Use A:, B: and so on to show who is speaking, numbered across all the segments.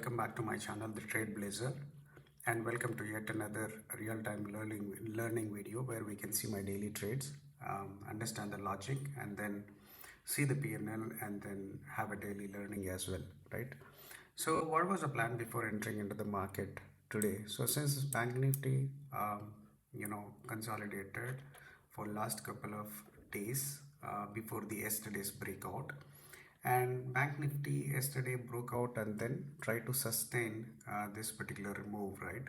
A: Welcome back to my channel, The Trade Blazer, and welcome to yet another real-time learning video where we can see my daily trades, understand the logic, and then see the P&L, and then have a daily learning as well, right? So, what was the plan before entering into the market today? So, since Bank Nifty, consolidated for last couple of days before the yesterday's breakout, and Bank Nifty yesterday broke out and then tried to sustain this particular move, right?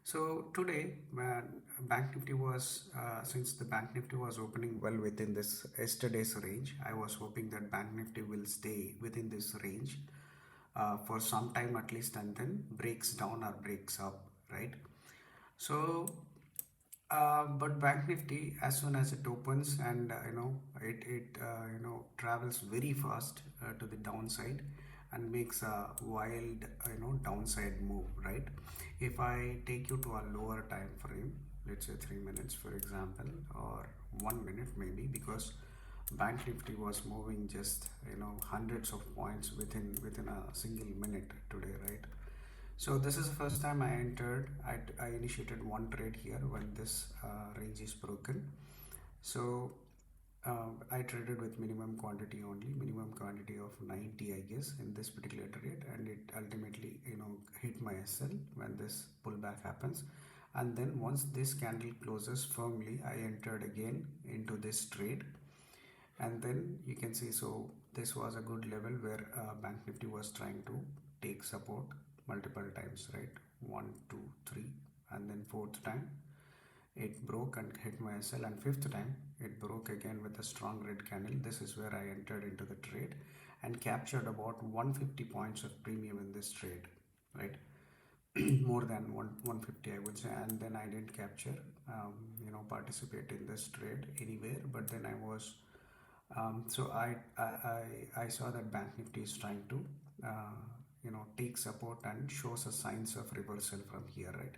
A: So today, Bank Nifty was since the Bank Nifty was opening well within this yesterday's range, I was hoping that Bank Nifty will stay within this range for some time at least, and then breaks down or breaks up, right? So but Bank Nifty, as soon as it opens and it travels very fast to the downside and makes a wild downside move, right? If I take you to a lower time frame, let's say 3 minutes for example, or 1 minute maybe, because Bank Nifty was moving just hundreds of points within a single minute today, right? So this is the first time I entered. I initiated one trade here when this range is broken. So I traded with minimum quantity only, minimum quantity of 90 I guess in this particular trade, and it ultimately hit my SL when this pullback happens. And then once this candle closes firmly, I entered again into this trade, and then you can see, so this was a good level where Bank Nifty was trying to take support multiple times, right? 1 2 3, and then fourth time it broke and hit my SL, and fifth time it broke again with a strong red candle. This is where I entered into the trade and captured about 150 points of premium in this trade, right? More than 150 I would say. And then I didn't capture participate in this trade anywhere, but then I was so I saw that Bank Nifty is trying to take support and shows a signs of reversal from here, right?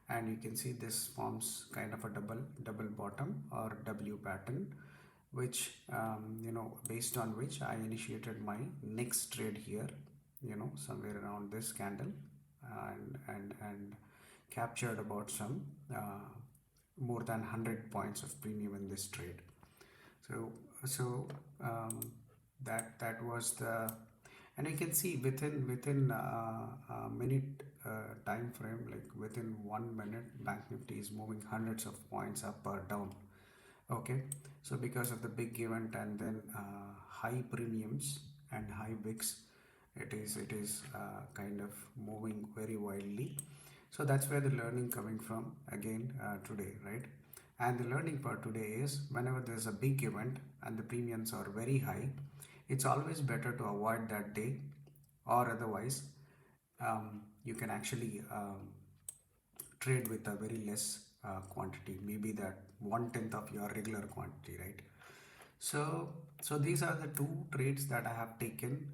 A: And you can see this forms kind of a double bottom or W pattern, which based on which I initiated my next trade here, somewhere around this candle, and captured about some more than 100 points of premium in this trade. So that was the, and you can see within a minute time frame, like within 1 minute, Bank Nifty is moving hundreds of points up or down. Okay, so because of the big event and then high premiums and high VIX, it is kind of moving very wildly. So that's where the learning coming from again today, right? And the learning part today is, whenever there's a big event and the premiums are very high, it's always better to avoid that day, or otherwise you can actually trade with a very less quantity, maybe that 1/10 of your regular quantity, right? So these are the two trades that I have taken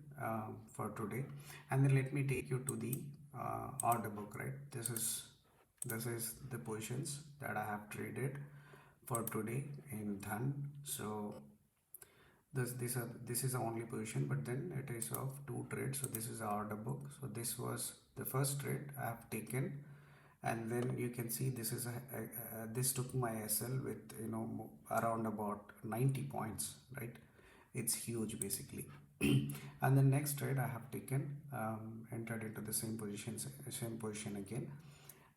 A: for today. And then let me take you to the order book, right? This is the positions that I have traded for today in Dhan. So this is the only position, but then it is of two trades. So this is the order book. So this was the first trade I have taken, and then you can see this is this took my SL with around about 90 points, right? It's huge basically. And the next trade I have taken, entered into the same position again,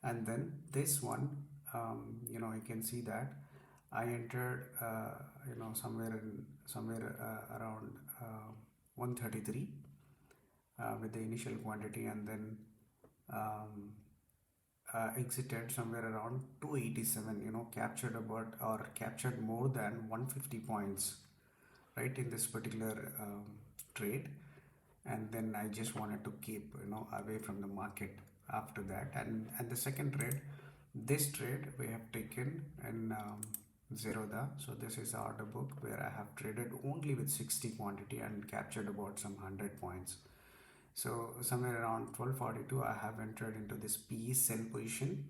A: and then this one, you can see that I entered somewhere around 133 with the initial quantity, and then exited somewhere around 287, captured more than 150 points, right, in this particular trade. And then I just wanted to keep away from the market after that. And the second trade, this trade we have taken in Zerodha. So this is the order book where I have traded only with 60 quantity and captured about some 100 points. So somewhere around 1242 I have entered into this PE sell position.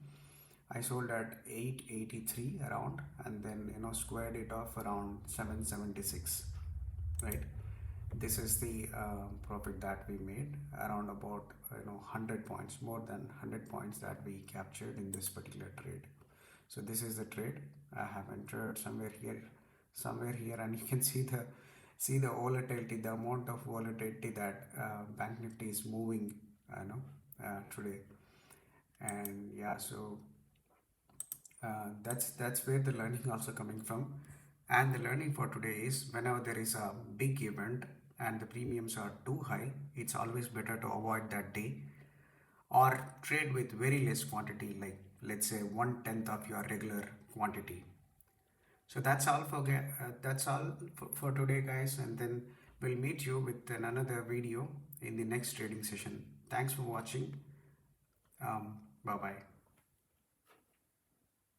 A: I sold at 883 around, and then squared it off around 776, right? this is the profit that we made, around about 100 points, more than 100 points that we captured in this particular trade. So this is the trade. I have entered somewhere here, and you can see the volatility, the amount of volatility that Bank Nifty is moving, today. And yeah, so that's where the learning also coming from. And the learning for today is, whenever there is a big event and the premiums are too high, it's always better to avoid that day, or trade with very less quantity, like let's say 1/10 of your regular quantity. So that's all for today, guys, and then we'll meet you with another video in the next trading session. Thanks for watching. Bye bye.